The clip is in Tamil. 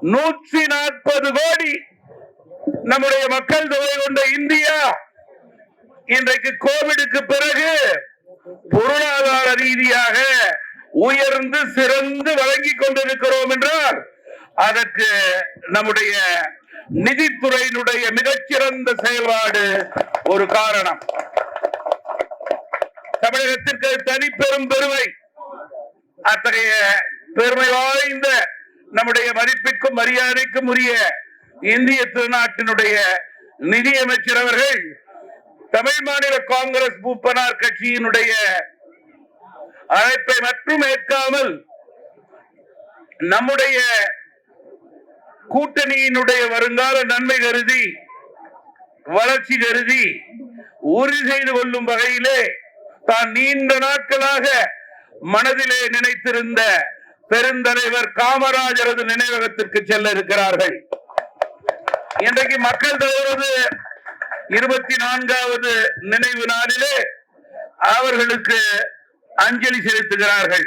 140 கோடி நம்முடைய மக்கள் தொகை கொண்ட இந்தியா இன்றைக்கு கோவிடுக்கு பிறகு பொருளாதார ரீதியாக உயர்ந்து சிறந்து வழங்கிக் கொண்டிருக்கிறோம் என்றால் அதற்கு நம்முடைய நிதித்துறையினுடைய மிகச்சிறந்த செயல்பாடு ஒரு காரணம். தமிழகத்திற்கு தனி பெரும் பெருமை. அத்தகைய பெருமை வாய்ந்த நம்முடைய மதிப்பிற்கும் மரியாதைக்கும் உரிய இந்திய திருநாட்டினுடைய நிதியமைச்சர் அவர்கள் தமிழ் மாநில காங்கிரஸ் மூப்பனார் கட்சியினுடைய அழைப்பை மட்டும் ஏற்காமல் நம்முடைய கூட்டணியினுடைய வருங்கால நன்மை கருதி வளர்ச்சி கருதி உறுதி செய்து கொள்ளும் வகையிலே தான் நீண்ட நாட்களாக மனதிலே நினைத்திருந்த பெருந்தலைவர் காமராஜரது நினைவகத்திற்கு செல்ல இருக்கிறார்கள். இன்றைக்கு மக்கள் தலைவரது 24வது நினைவு நாளிலே அவர்களுக்கு அஞ்சலி செலுத்துகிறார்கள்.